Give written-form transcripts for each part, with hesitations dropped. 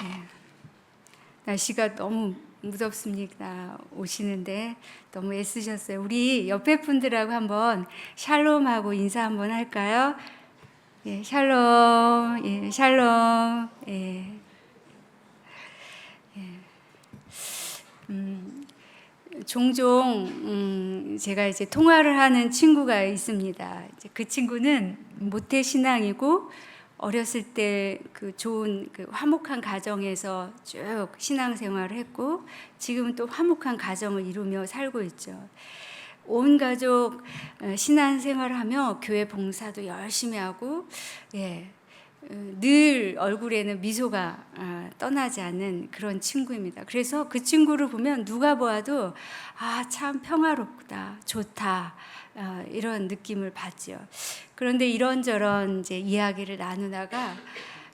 예. 날씨가 너무 무덥습니다. 오시는데 너무 애쓰셨어요. 우리 옆에 분들하고 한번 샬롬하고 인사 한번 할까요? 예, 샬롬, 예, 샬롬, 예. 종종 제가 이제 통화를 하는 친구가 있습니다. 이제 그 친구는 모태 신앙이고 어렸을 때 그 좋은 그 화목한 가정에서 쭉 신앙생활을 했고 지금은 또 화목한 가정을 이루며 살고 있죠. 온 가족 신앙생활을 하며 교회 봉사도 열심히 하고, 예, 늘 얼굴에는 미소가 떠나지 않는 그런 친구입니다. 그래서 그 친구를 보면 누가 보아도 참 평화롭다, 좋다, 이런 느낌을 받죠. 그런데 이런저런 이제 이야기를 나누다가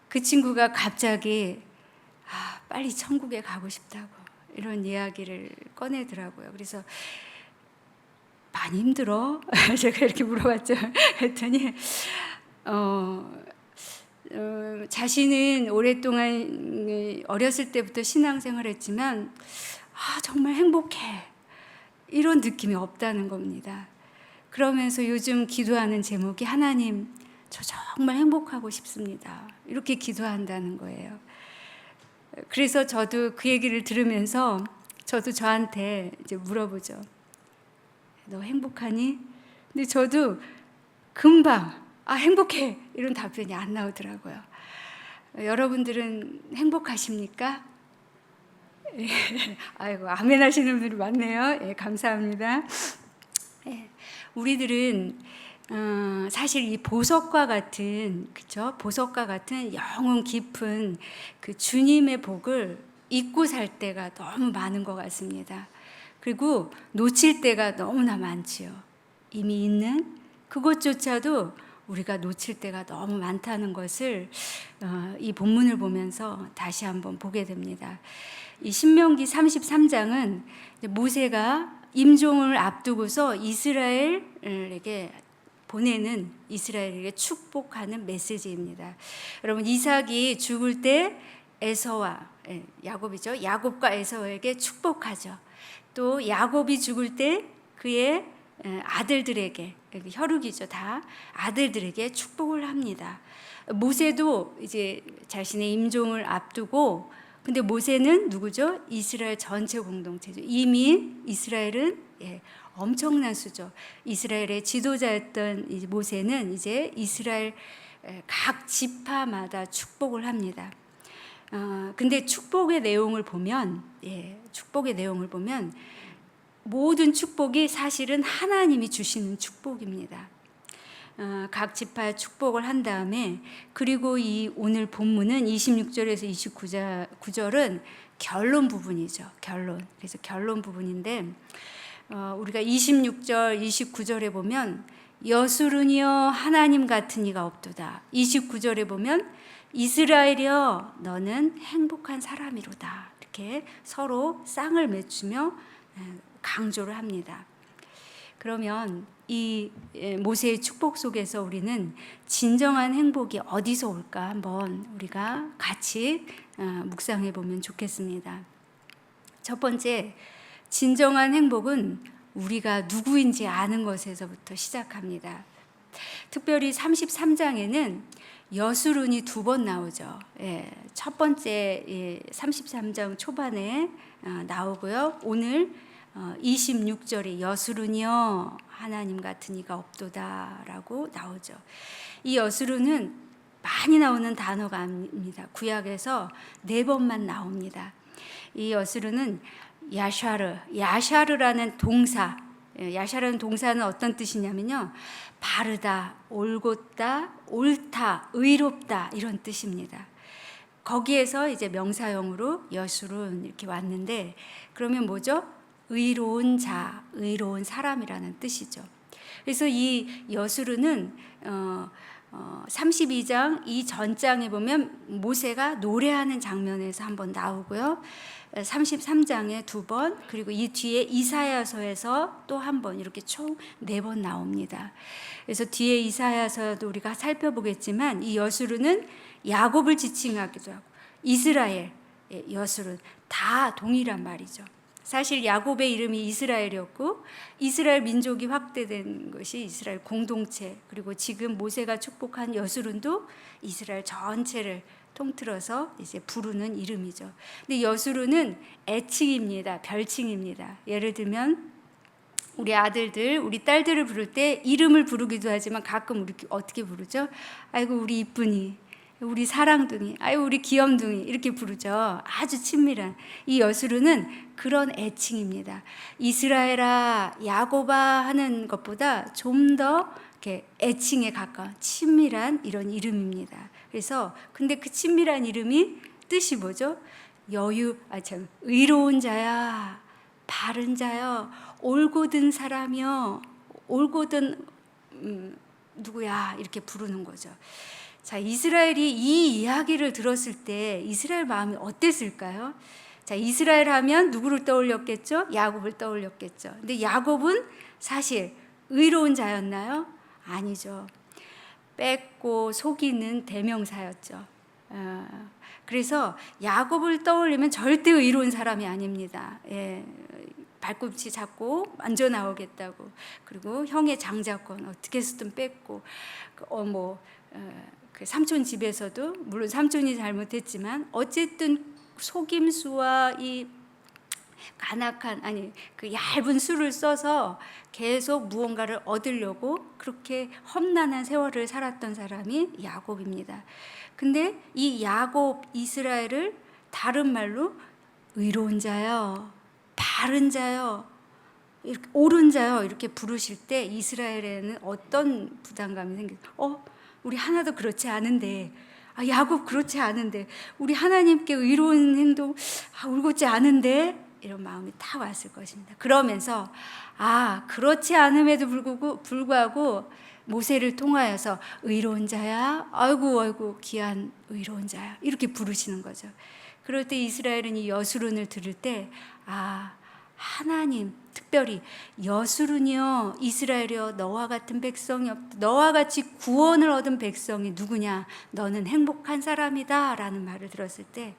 그 친구가 갑자기 빨리 천국에 가고 싶다고 이런 이야기를 꺼내더라고요. 그래서 많이 힘들어? 제가 이렇게 물어봤죠. 했더니 자신은 오랫동안 어렸을 때부터 신앙생활을 했지만 정말 행복해 이런 느낌이 없다는 겁니다. 그러면서 요즘 기도하는 제목이 하나님 저 정말 행복하고 싶습니다 이렇게 기도한다는 거예요. 그래서 저도 그 얘기를 들으면서 저도 저한테 이제 물어보죠. 너 행복하니? 근데 저도 금방 행복해 이런 답변이 안 나오더라고요. 여러분들은 행복하십니까? 아이고 아멘 하시는 분이 많네요. 예, 감사합니다. 예, 우리들은 사실 이 보석과 같은, 그쵸? 보석과 같은 영혼 깊은 그 주님의 복을 잊고 살 때가 너무 많은 것 같습니다. 그리고 놓칠 때가 너무나 많지요. 이미 있는 그것조차도 우리가 놓칠 때가 너무 많다는 것을 이 본문을 보면서 다시 한번 보게 됩니다. 이 신명기 33장은 모세가 임종을 앞두고서 이스라엘에게 보내는, 이스라엘에게 축복하는 메시지입니다. 여러분, 이삭이 죽을 때 에서와 야곱이죠. 야곱과 에서에게 축복하죠. 또 야곱이 죽을 때 그의 아들들에게, 혈육이죠, 다 아들들에게 축복을 합니다. 모세도 이제 자신의 임종을 앞두고, 근데 모세는 누구죠? 이스라엘 전체 공동체죠. 이미 이스라엘은 엄청난 수죠. 이스라엘의 지도자였던 모세는 이제 이스라엘 각 지파마다 축복을 합니다. 근데 축복의 내용을 보면, 모든 축복이 사실은 하나님이 주시는 축복입니다. 각 지파에 축복을 한 다음에, 그리고 이 오늘 본문은 26절에서 29절은 결론 부분이죠. 결론. 그래서 결론 부분인데, 우리가 26절, 29절에 보면 여수르니여 하나님 같은 이가 없도다. 29절에 보면 이스라엘이여 너는 행복한 사람이로다. 이렇게 서로 쌍을 맺추며 강조를 합니다. 그러면 이 모세의 축복 속에서 우리는 진정한 행복이 어디서 올까 한번 우리가 같이 묵상해 보면 좋겠습니다. 첫 번째, 진정한 행복은 우리가 누구인지 아는 것에서부터 시작합니다. 특별히 33장에는 여수룬이 2번 나오죠. 첫 번째 33장 초반에 나오고요. 오늘 26절에 여수룬이여 하나님 같은 이가 없도다라고 나오죠. 이 여수룬은 많이 나오는 단어가 아닙니다. 구약에서 4번만 나옵니다. 이 여수룬은 야샤르라는 동사, 야샤르라는 동사는 어떤 뜻이냐면요, 바르다, 올곧다, 옳다, 의롭다 이런 뜻입니다. 거기에서 이제 명사형으로 여수룬 이렇게 왔는데, 그러면 뭐죠? 의로운 자, 의로운 사람이라는 뜻이죠. 그래서 이 여수르는 32장 이 전장에 보면 모세가 노래하는 장면에서 한번 나오고요. 33장에 2번, 그리고 이 뒤에 이사야서에서 또 한 번, 이렇게 총 4번 나옵니다. 그래서 뒤에 이사야서도 우리가 살펴보겠지만 이 여수르는 야곱을 지칭하기도 하고 이스라엘, 여술은 다 동일한 말이죠. 사실 야곱의 이름이 이스라엘이었고 이스라엘 민족이 확대된 것이 이스라엘 공동체, 그리고 지금 모세가 축복한 여수룬도 이스라엘 전체를 통틀어서 이제 부르는 이름이죠. 근데 여수룬은 애칭입니다. 별칭입니다. 예를 들면 우리 아들들, 우리 딸들을 부를 때 이름을 부르기도 하지만 가끔 우리 어떻게 부르죠? 아이고 우리 이쁜이, 우리 사랑둥이, 아이고 우리 귀염둥이 이렇게 부르죠. 아주 친밀한 이 여수르는 그런 애칭입니다. 이스라엘아, 야곱아 하는 것보다 좀 더 이렇게 애칭에 가까운 친밀한 이런 이름입니다. 그래서 근데 그 친밀한 이름이 뜻이 뭐죠? 의로운 자야, 바른 자여, 올곧은 사람이여, 올곧은 누구야 이렇게 부르는 거죠. 자, 이스라엘이 이 이야기를 들었을 때 이스라엘 마음이 어땠을까요? 자, 이스라엘 하면 누구를 떠올렸겠죠? 야곱을 떠올렸겠죠. 근데 야곱은 사실 의로운 자였나요? 아니죠. 뺏고 속이는 대명사였죠. 그래서 야곱을 떠올리면 절대 의로운 사람이 아닙니다. 발꿈치 잡고 만져 나오겠다고, 그리고 형의 장자권 어떻게 해서든 뺏고, 그 삼촌 집에서도 물론 삼촌이 잘못했지만 어쨌든 속임수와 이 그 얇은 수를 써서 계속 무언가를 얻으려고 그렇게 험난한 세월을 살았던 사람이 야곱입니다. 근데 이 야곱 이스라엘을 다른 말로 의로운 자요, 바른 자요, 이렇게 옳은 자요 이렇게 부르실 때 이스라엘에는 어떤 부담감이 생겨요? 우리 하나도 그렇지 않은데, 야곱 그렇지 않은데, 우리 하나님께 의로운 행동 올곧지 않은데, 이런 마음이 딱 왔을 것입니다. 그러면서 그렇지 않음에도 불구하고 모세를 통하여서 의로운 자야, 아이고 귀한 의로운 자야 이렇게 부르시는 거죠. 그럴 때 이스라엘은 이 여수룬을 들을 때 하나님, 특별히 여수룬이여, 이스라엘이여, 너와 같은 백성이 없다. 너와 같이 구원을 얻은 백성이 누구냐? 너는 행복한 사람이다 라는 말을 들었을 때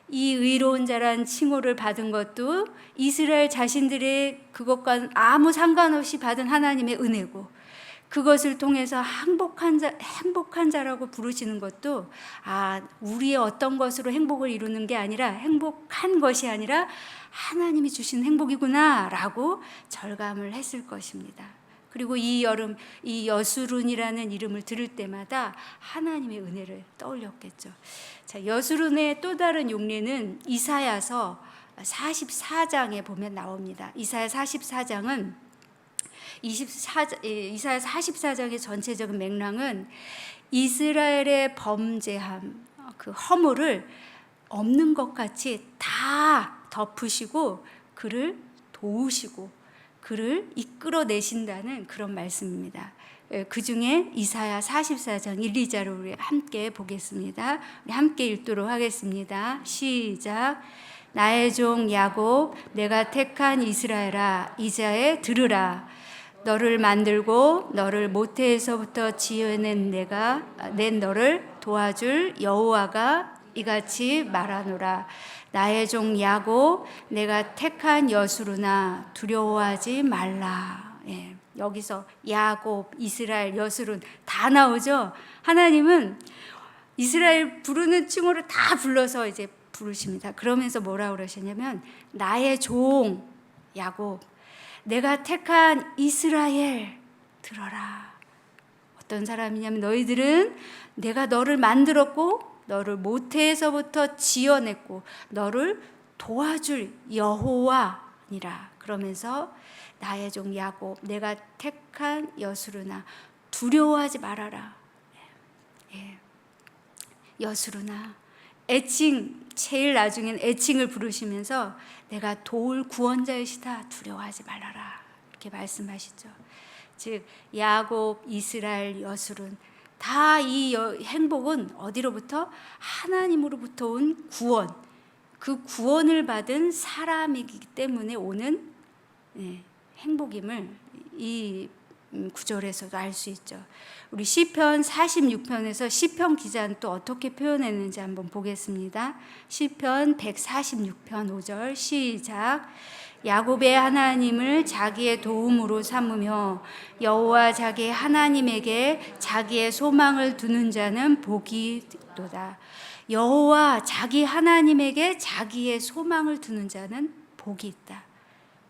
이 의로운 자란 칭호를 받은 것도 이스라엘 자신들의 그것과 아무 상관없이 받은 하나님의 은혜고, 그것을 통해서 행복한 자라고 부르시는 것도 우리의 어떤 것으로 행복을 이루는 게 아니라, 행복한 것이 아니라 하나님이 주신 행복이구나 라고 절감을 했을 것입니다. 그리고 이 여름 이 여수룬이라는 이름을 들을 때마다 하나님의 은혜를 떠올렸겠죠. 자, 여수룬의 또 다른 용례는 이사야서 44장에 보면 나옵니다. 이사야 44장은 이사야 44장의 전체적인 맥락은 이스라엘의 범죄함, 그 허물을 없는 것 같이 다 덮으시고 그를 도우시고 그를 이끌어내신다는 그런 말씀입니다. 그 중에 이사야 44장 1, 2절을 우리 함께 보겠습니다. 우리 함께 읽도록 하겠습니다. 시작. 나의 종 야곱, 내가 택한 이스라엘아, 이제 들으라. 너를 만들고 너를 모태에서부터 지어낸 낸 너를 도와줄 여호와가 이같이 말하노라. 나의 종 야곱, 내가 택한 여수르나 두려워하지 말라. 여기서 야곱, 이스라엘, 여수른 다 나오죠. 하나님은 이스라엘 부르는 칭호를 다 불러서 이제 부르십니다. 그러면서 뭐라고 그러시냐면 나의 종 야곱, 내가 택한 이스라엘 들어라. 어떤 사람이냐면 너희들은 내가 너를 만들었고 너를 모태에서부터 지어냈고 너를 도와줄 여호와니라. 그러면서 나의 종 야곱, 내가 택한 여수르나 두려워하지 말아라. 여수르나 애칭, 제일 나중엔 애칭을 부르시면서 내가 도울 구원자이시다, 두려워하지 말아라 이렇게 말씀하시죠. 즉 야곱, 이스라엘, 여수른 다 이 행복은 어디로부터? 하나님으로부터 온 구원, 그 구원을 받은 사람이기 때문에 오는 행복임을 이 구절에서도 알 수 있죠. 우리 시편 46편에서 시편 기자는 또 어떻게 표현했는지 한번 보겠습니다. 시편 146편 5절 시작. 야곱의 하나님을 자기의 도움으로 삼으며 여호와 자기 하나님에게 자기의 소망을 두는 자는 복이 있도다. 여호와 자기 하나님에게 자기의 소망을 두는 자는 복이 있다.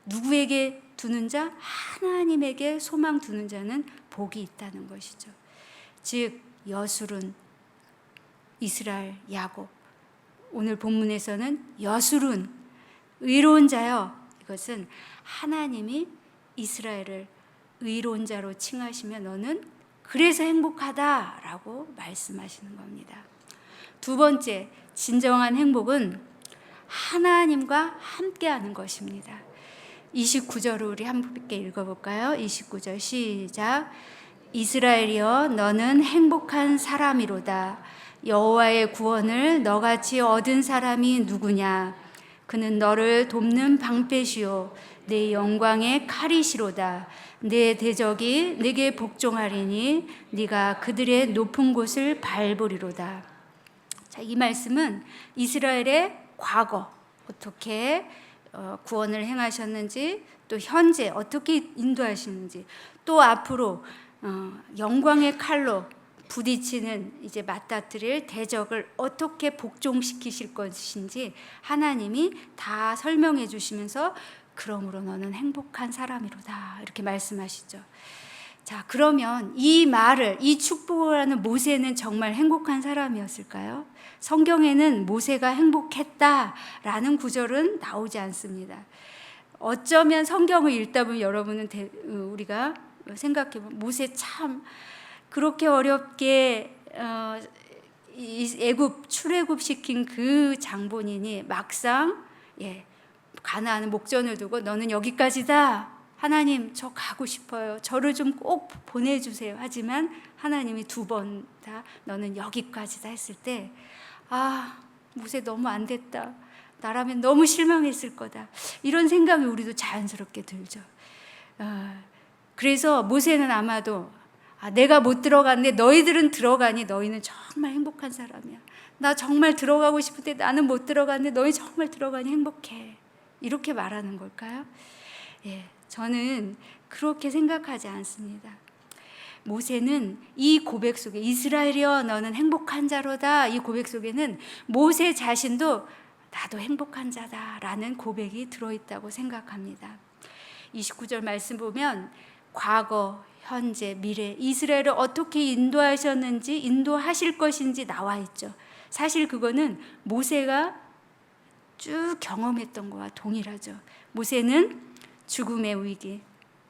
누구에게 두는 자? 하나님에게 소망 두는 자는 복이 있다는 것이죠. 즉 여술은 이스라엘 야곱, 오늘 본문에서는 여술은 의로운 자여, 이것은 하나님이 이스라엘을 의로운 자로 칭하시며 너는 그래서 행복하다라고 말씀하시는 겁니다. 두 번째, 진정한 행복은 하나님과 함께하는 것입니다. 29절을 우리 함께 읽어볼까요? 29절 시작. 이스라엘이여 너는 행복한 사람이로다. 여호와의 구원을 너같이 얻은 사람이 누구냐? 그는 너를 돕는 방패시요 내 영광의 칼이시로다. 내 대적이 네게 복종하리니 네가 그들의 높은 곳을 밟으리로다. 자, 이 말씀은 이스라엘의 과거 어떻게 구원을 행하셨는지, 또 현재 어떻게 인도하시는지, 또 앞으로 영광의 칼로 부딪히는 이제 맞닥뜨릴 대적을 어떻게 복종시키실 것인지 하나님이 다 설명해 주시면서 그러므로 너는 행복한 사람이로다 이렇게 말씀하시죠. 자, 그러면 이 말을, 이 축복을 하는 모세는 정말 행복한 사람이었을까요? 성경에는 모세가 행복했다라는 구절은 나오지 않습니다. 어쩌면 성경을 읽다 보면 여러분은 우리가 생각해보면 모세 참 그렇게 어렵게 애굽 출애굽 시킨 그 장본인이 막상 가나안 목전을 두고 너는 여기까지다. 하나님 저 가고 싶어요. 저를 좀 꼭 보내주세요. 하지만 하나님이 두 번 다 너는 여기까지다 했을 때 모세 너무 안 됐다. 나라면 너무 실망했을 거다. 이런 생각이 우리도 자연스럽게 들죠. 그래서 모세는 아마도 내가 못 들어갔는데 너희들은 들어가니 너희는 정말 행복한 사람이야. 나 정말 들어가고 싶은데 나는 못 들어갔는데 너희 정말 들어가니 행복해. 이렇게 말하는 걸까요? 저는 그렇게 생각하지 않습니다. 모세는 이 고백 속에 이스라엘이여 너는 행복한 자로다. 이 고백 속에는 모세 자신도 나도 행복한 자다라는 고백이 들어있다고 생각합니다. 29절 말씀 보면 과거, 현재, 미래 이스라엘을 어떻게 인도하셨는지 인도하실 것인지 나와 있죠. 사실 그거는 모세가 쭉 경험했던 거와 동일하죠. 모세는 죽음의 위기,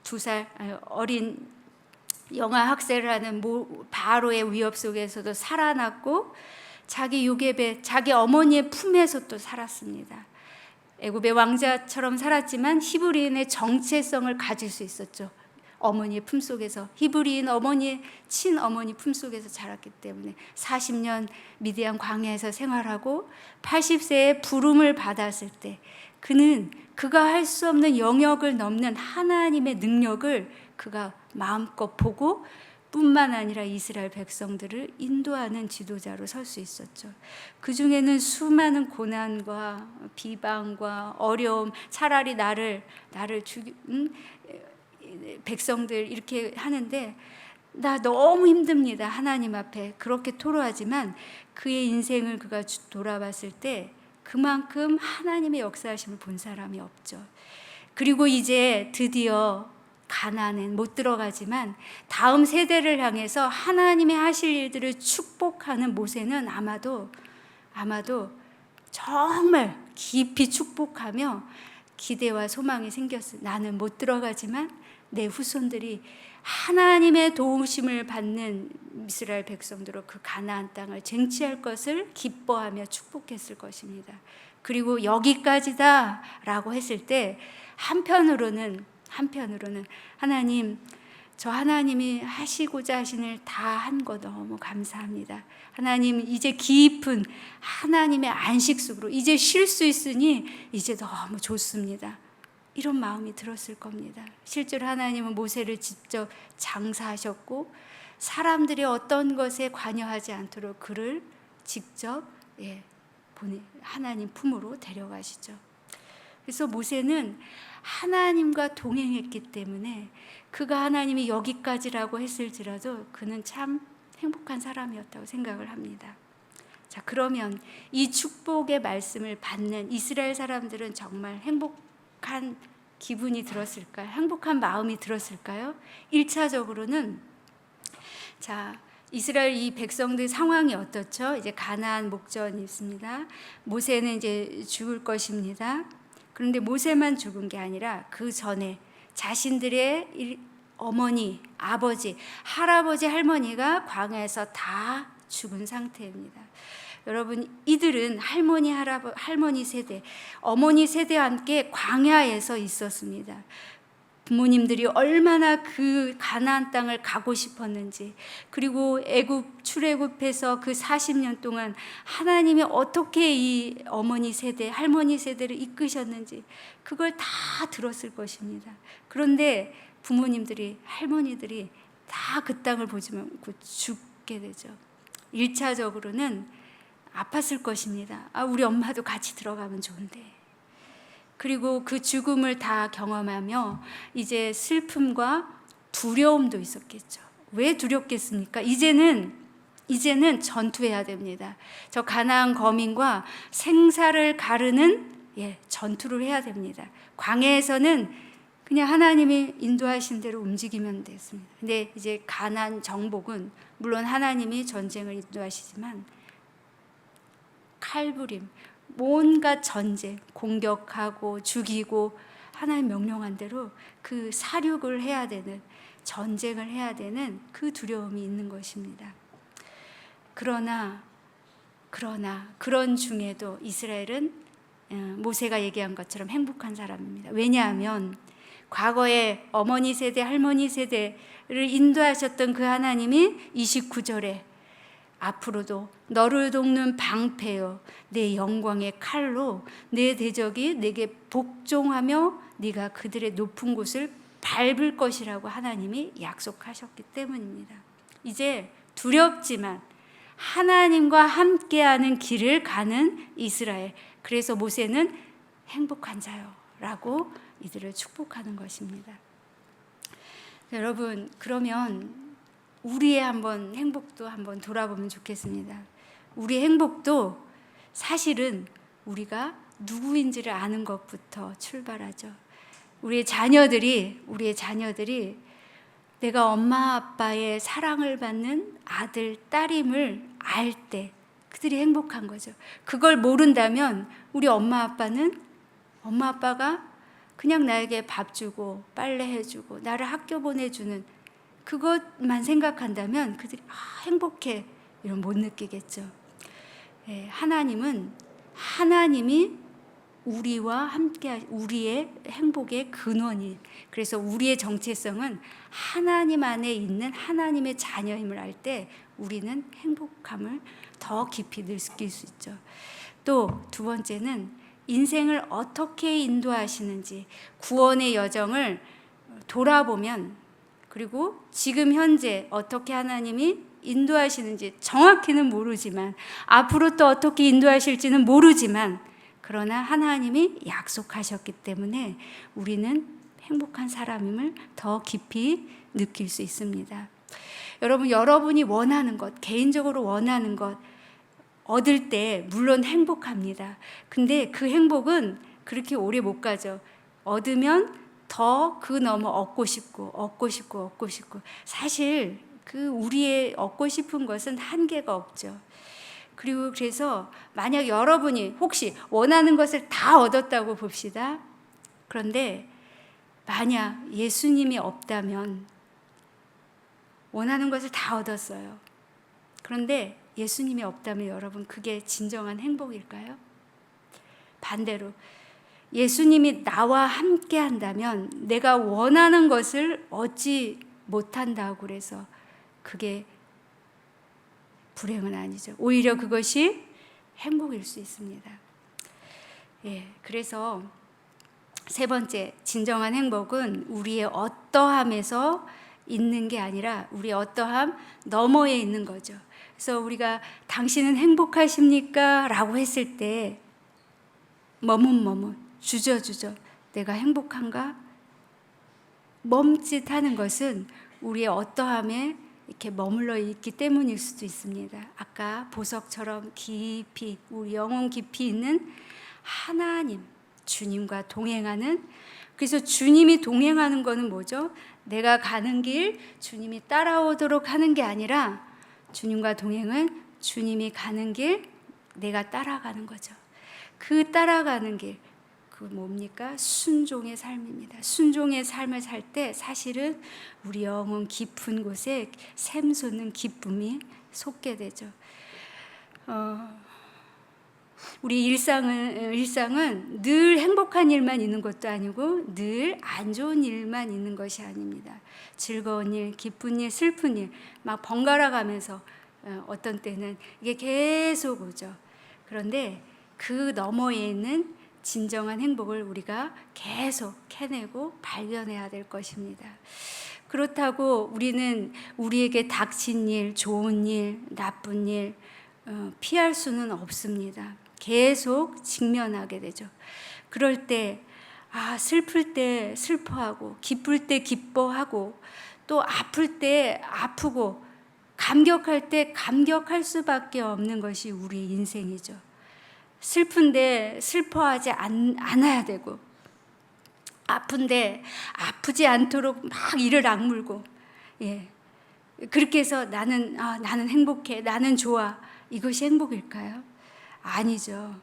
2살 어린 영아 학살을 하는 바로의 위협 속에서도 살아났고 자기 요셉의 자기 어머니의 품에서 또 살았습니다. 애굽의 왕자처럼 살았지만 히브리인의 정체성을 가질 수 있었죠. 어머니의 품속에서 히브리인 어머니의 친어머니 품속에서 자랐기 때문에 40년 미디안 광야에서 생활하고 80세에 부름을 받았을 때 그는 그가 할 수 없는 영역을 넘는 하나님의 능력을 그가 마음껏 보고 뿐만 아니라 이스라엘 백성들을 인도하는 지도자로 설 수 있었죠. 그 중에는 수많은 고난과 비방과 어려움, 차라리 나를 백성들 이렇게 하는데 나 너무 힘듭니다. 하나님 앞에 그렇게 토로하지만 그의 인생을 그가 돌아봤을 때 그만큼 하나님의 역사하심을 본 사람이 없죠. 그리고 이제 드디어 가나안엔 못 들어가지만 다음 세대를 향해서 하나님의 하실 일들을 축복하는 모세는 아마도 정말 깊이 축복하며 기대와 소망이 생겼어요. 나는 못 들어가지만 내 후손들이 하나님의 도우심을 받는 이스라엘 백성들로 그 가나안 땅을 쟁취할 것을 기뻐하며 축복했을 것입니다. 그리고 여기까지다 라고 했을 때 한편으로는 하나님, 저 하나님이 하시고자 하신 일 다 한 거 너무 감사합니다. 하나님 이제 깊은 하나님의 안식 속으로 이제 쉴 수 있으니 이제 너무 좋습니다. 이런 마음이 들었을 겁니다. 실제로 하나님은 모세를 직접 장사하셨고 사람들이 어떤 것에 관여하지 않도록 그를 직접 하나님 품으로 데려가시죠. 그래서 모세는 하나님과 동행했기 때문에 그가 하나님이 여기까지라고 했을지라도 그는 참 행복한 사람이었다고 생각을 합니다. 자, 그러면 이 축복의 말씀을 받는 이스라엘 사람들은 정말 행복한 기분이 들었을까요? 행복한 마음이 들었을까요? 1차적으로는 자, 이스라엘 이 백성들 상황이 어떻죠? 이제 가나안 목전이 있습니다. 모세는 이제 죽을 것입니다. 그런데 모세만 죽은 게 아니라 그 전에 자신들의 어머니, 아버지, 할아버지, 할머니가 광야에서 다 죽은 상태입니다. 여러분, 이들은 할머니 세대, 어머니 세대와 함께 광야에서 있었습니다. 부모님들이 얼마나 그 가나안 땅을 가고 싶었는지, 그리고 출애굽해서 그 40년 동안 하나님이 어떻게 이 어머니 세대, 할머니 세대를 이끄셨는지 그걸 다 들었을 것입니다. 그런데 부모님들이, 할머니들이 다 그 땅을 보지 않고 죽게 되죠. 1차적으로는 아팠을 것입니다. 우리 엄마도 같이 들어가면 좋은데. 그리고 그 죽음을 다 경험하며 이제 슬픔과 두려움도 있었겠죠. 왜 두렵겠습니까? 이제는 전투해야 됩니다. 저 가나안 거민과 생사를 가르는 전투를 해야 됩니다. 광야에서는 그냥 하나님이 인도하신 대로 움직이면 됐습니다. 근데 이제 가나안 정복은 물론 하나님이 전쟁을 인도하시지만 칼부림, 온갖 전쟁, 공격하고 죽이고 하나님 명령한 대로 그 사륙을 해야 되는, 전쟁을 해야 되는 그 두려움이 있는 것입니다. 그러나 그런 중에도 이스라엘은 모세가 얘기한 것처럼 행복한 사람입니다. 왜냐하면 과거에 어머니 세대, 할머니 세대를 인도하셨던 그 하나님이 29절에 앞으로도 너를 돕는 방패요 내 영광의 칼로 내 대적이 내게 복종하며 네가 그들의 높은 곳을 밟을 것이라고 하나님이 약속하셨기 때문입니다. 이제 두렵지만 하나님과 함께하는 길을 가는 이스라엘, 그래서 모세는 행복한 자요라고 이들을 축복하는 것입니다. 여러분, 그러면 우리의 행복도 한번 돌아보면 좋겠습니다. 우리의 행복도 사실은 우리가 누구인지를 아는 것부터 출발하죠. 우리의 자녀들이 내가 엄마 아빠의 사랑을 받는 아들, 딸임을 알 때 그들이 행복한 거죠. 그걸 모른다면 우리 엄마 아빠가 그냥 나에게 밥 주고 빨래 해주고 나를 학교 보내주는 그것만 생각한다면 그들이 행복해 이런 못 느끼겠죠. 하나님이 우리와 함께 우리의 행복의 근원이, 그래서 우리의 정체성은 하나님 안에 있는 하나님의 자녀임을 알 때 우리는 행복함을 더 깊이 느낄 수 있죠. 또 두 번째는 인생을 어떻게 인도하시는지 구원의 여정을 돌아보면, 그리고 지금 현재 어떻게 하나님이 인도하시는지 정확히는 모르지만 앞으로 또 어떻게 인도하실지는 모르지만 그러나 하나님이 약속하셨기 때문에 우리는 행복한 사람임을 더 깊이 느낄 수 있습니다. 여러분이 원하는 것, 개인적으로 원하는 것 얻을 때 물론 행복합니다. 근데 그 행복은 그렇게 오래 못 가죠. 얻으면 더 그 너머 얻고 싶고 사실 그 우리의 얻고 싶은 것은 한계가 없죠. 그리고 그래서 만약 여러분이 혹시 원하는 것을 다 얻었다고 봅시다. 그런데 만약 예수님이 없다면 원하는 것을 다 얻었어요. 그런데 예수님이 없다면 여러분 그게 진정한 행복일까요? 반대로 예수님이 나와 함께 한다면 내가 원하는 것을 얻지 못한다고 그래서 그게 불행은 아니죠. 오히려 그것이 행복일 수 있습니다. 그래서 세 번째, 진정한 행복은 우리의 어떠함에서 있는 게 아니라 우리의 어떠함 너머에 있는 거죠. 그래서 우리가 당신은 행복하십니까? 라고 했을 때 머뭇머뭇, 주저주저 내가 행복한가? 멈칫하는 것은 우리의 어떠함에 이렇게 머물러 있기 때문일 수도 있습니다. 아까 보석처럼 깊이 우리 영혼 깊이 있는 하나님, 주님과 동행하는, 그래서 주님이 동행하는 거는 뭐죠? 내가 가는 길 주님이 따라오도록 하는 게 아니라 주님과 동행은 주님이 가는 길 내가 따라가는 거죠. 그 따라가는 길, 그 뭡니까? 순종의 삶입니다. 순종의 삶을 살 때 사실은 우리 영혼 깊은 곳에 샘솟는 기쁨이 솟게 되죠. 우리 일상은 늘 행복한 일만 있는 것도 아니고 늘 안 좋은 일만 있는 것이 아닙니다. 즐거운 일, 기쁜 일, 슬픈 일 막 번갈아 가면서 어떤 때는 이게 계속 오죠. 그런데 그 너머에 있는 진정한 행복을 우리가 계속 캐내고 발견해야 될 것입니다. 그렇다고 우리는 우리에게 닥친 일, 좋은 일, 나쁜 일 피할 수는 없습니다. 계속 직면하게 되죠. 그럴 때 슬플 때 슬퍼하고 기쁠 때 기뻐하고 또 아플 때 아프고 감격할 때 감격할 수밖에 없는 것이 우리 인생이죠. 슬픈데 슬퍼하지 않아야 되고 아픈데 아프지 않도록 막 이를 악물고 그렇게 해서 나는 행복해, 나는 좋아, 이것이 행복일까요? 아니죠.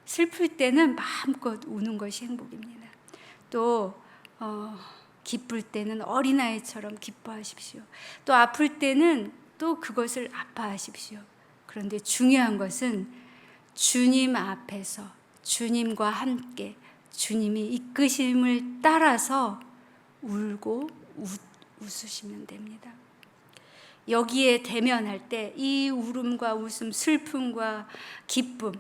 슬플 때는 마음껏 우는 것이 행복입니다. 또 기쁠 때는 어린아이처럼 기뻐하십시오. 또 아플 때는 또 그것을 아파하십시오. 그런데 중요한 것은 주님 앞에서 주님과 함께 주님이 이끄심을 따라서 울고 웃으시면 됩니다. 여기에 대면할 때 이 울음과 웃음, 슬픔과 기쁨,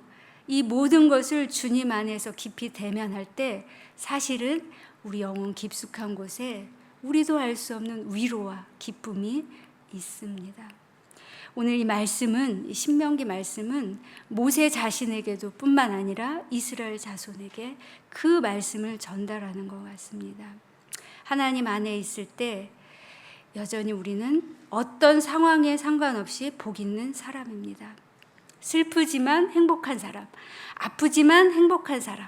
이 모든 것을 주님 안에서 깊이 대면할 때 사실은 우리 영혼 깊숙한 곳에 우리도 알 수 없는 위로와 기쁨이 있습니다. 오늘 이 말씀은, 이 신명기 말씀은 모세 자신에게도 뿐만 아니라 이스라엘 자손에게 그 말씀을 전달하는 것 같습니다. 하나님 안에 있을 때 여전히 우리는 어떤 상황에 상관없이 복 있는 사람입니다. 슬프지만 행복한 사람, 아프지만 행복한 사람,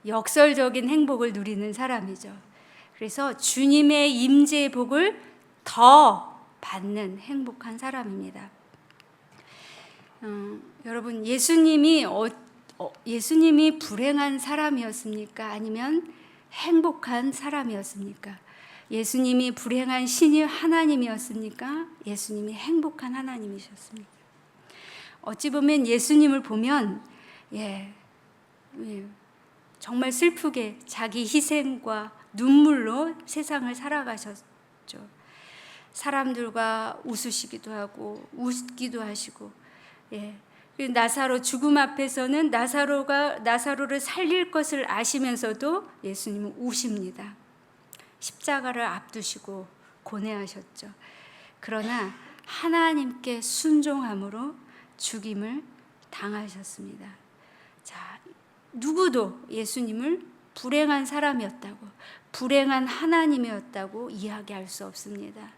역설적인 행복을 누리는 사람이죠. 그래서 주님의 임재의 복을 더 받는 행복한 사람입니다. 여러분, 예수님이 불행한 사람이었습니까? 아니면 행복한 사람이었습니까? 예수님이 불행한 신이 하나님이었습니까? 예수님이 행복한 하나님이셨습니까? 어찌 보면 예수님을 보면 정말 슬프게 자기 희생과 눈물로 세상을 살아가셨죠. 사람들과 웃으시기도 하고 웃기도 하시고, 나사로 죽음 앞에서는 나사로를 살릴 것을 아시면서도 예수님은 우십니다. 십자가를 앞두시고 고뇌하셨죠. 그러나 하나님께 순종함으로 죽임을 당하셨습니다. 자, 누구도 예수님을 불행한 사람이었다고, 불행한 하나님이었다고 이야기할 수 없습니다.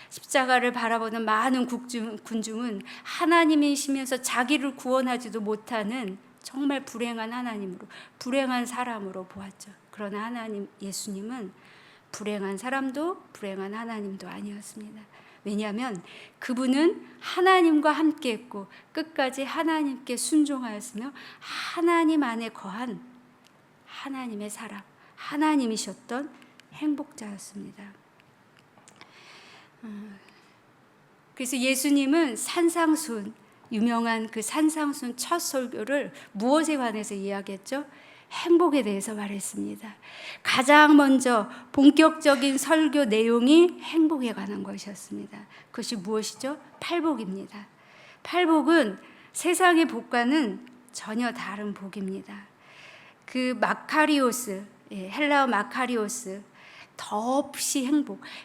십자가를 바라보는 많은 군중은 하나님이시면서 자기를 구원하지도 못하는 정말 불행한 하나님으로, 불행한 사람으로 보았죠. 그러나 예수님은 불행한 사람도 불행한 하나님도 아니었습니다. 왜냐하면 그분은 하나님과 함께 했고 끝까지 하나님께 순종하였으며 하나님 안에 거한 하나님의 사람, 하나님이셨던 행복자였습니다. 그래서 예수님은 산상순, 유명한 그 산상순 첫 설교를 무엇에 관해서 이야기했죠? 행복에 대해서 말했습니다. 가장 먼저 본격적인 설교 내용이 행복에 관한 것이었습니다. 그것이 무엇이죠? 팔복입니다. 팔복은 세상의 복과는 전혀 다른 복입니다. 그 마카리오스, 헬라어 마카리오스, 더없이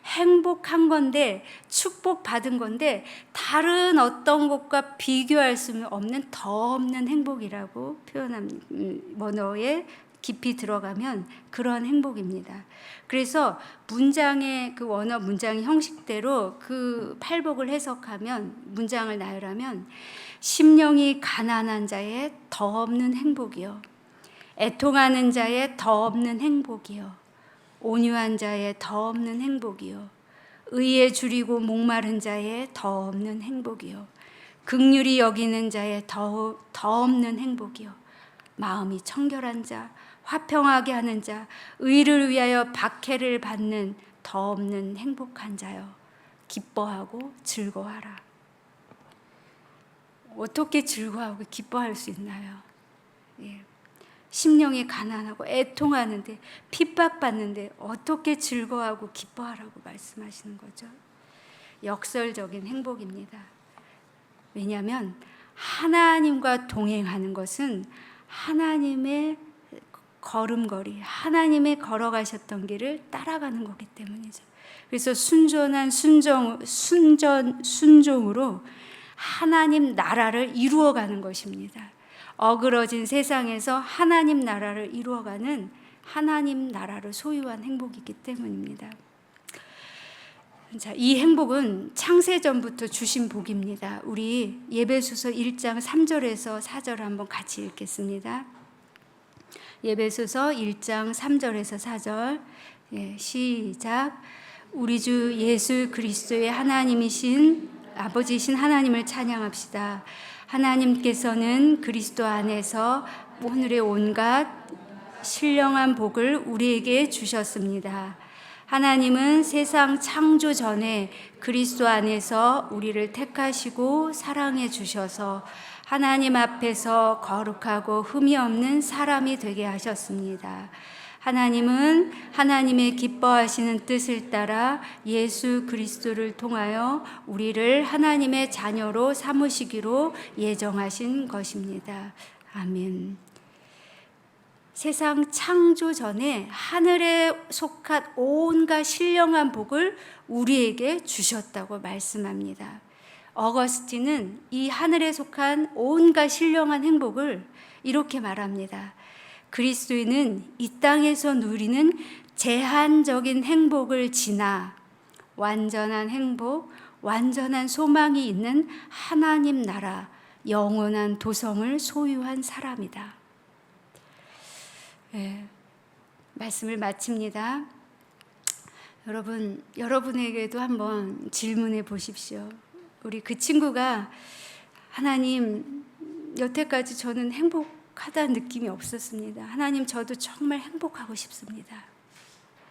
행복한 건데, 축복받은 건데 다른 어떤 것과 비교할 수 없는 더 없는 행복이라고 표현합니다. 원어에 깊이 들어가면 그런 행복입니다. 그래서 문장의 그 원어 문장의 형식대로 그 팔복을 해석하면, 문장을 나열하면, 심령이 가난한 자의 더 없는 행복이요, 애통하는 자의 더 없는 행복이요, 온유한 자의 더 없는 행복이요, 의에 줄이고 목마른 자의 더 없는 행복이요, 긍휼히 여기는 자의 더 없는 행복이요, 마음이 청결한 자, 화평하게 하는 자, 의를 위하여 박해를 받는 더 없는 행복한 자요, 기뻐하고 즐거워하라. 어떻게 즐거워하고 기뻐할 수 있나요? 심령이 가난하고 애통하는데, 핍박받는데 어떻게 즐거워하고 기뻐하라고 말씀하시는 거죠? 역설적인 행복입니다. 왜냐하면 하나님과 동행하는 것은 하나님의 걸음걸이, 하나님의 걸어가셨던 길을 따라가는 거기 때문이죠. 그래서 순종으로 하나님 나라를 이루어가는 것입니다. 어그러진 세상에서 하나님 나라를 이루어가는, 하나님 나라를 소유한 행복이기 때문입니다. 자, 이 행복은 창세전부터 주신 복입니다. 우리 예배소서 1장 3절에서 4절 한번 같이 읽겠습니다. 예배소서 1장 3절에서 4절, 시작. 우리 주 예수 그리스도의 하나님이신 아버지이신 하나님을 찬양합시다. 하나님께서는 그리스도 안에서 오늘의 온갖 신령한 복을 우리에게 주셨습니다. 하나님은 세상 창조 전에 그리스도 안에서 우리를 택하시고 사랑해 주셔서 하나님 앞에서 거룩하고 흠이 없는 사람이 되게 하셨습니다. 하나님은 하나님의 기뻐하시는 뜻을 따라 예수 그리스도를 통하여 우리를 하나님의 자녀로 삼으시기로 예정하신 것입니다. 아멘. 세상 창조 전에 하늘에 속한 온갖 신령한 복을 우리에게 주셨다고 말씀합니다. 어거스틴은 이 하늘에 속한 온갖 신령한 행복을 이렇게 말합니다. 그리스도인은 이 땅에서 누리는 제한적인 행복을 지나 완전한 행복, 완전한 소망이 있는 하나님 나라, 영원한 도성을 소유한 사람이다. 말씀을 마칩니다. 여러분에게도 한번 질문해 보십시오. 우리 그 친구가, 하나님, 여태까지 저는 행복하다는 느낌이 없었습니다. 하나님, 저도 정말 행복하고 싶습니다.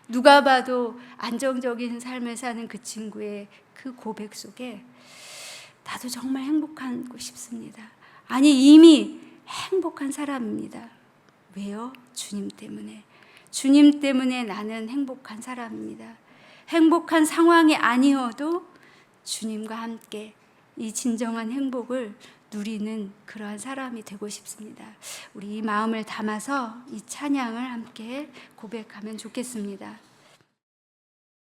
누가 봐도 안정적인 삶을 사는 그 친구의 그 고백 속에 나도 정말 행복하고 싶습니다. 아니, 이미 행복한 사람입니다. 왜요? 주님 때문에. 주님 때문에 나는 행복한 사람입니다. 행복한 상황이 아니어도 주님과 함께 이 진정한 행복을 누리는 그러한 사람이 되고 싶습니다. 우리 이 마음을 담아서 이 찬양을 함께 고백하면 좋겠습니다.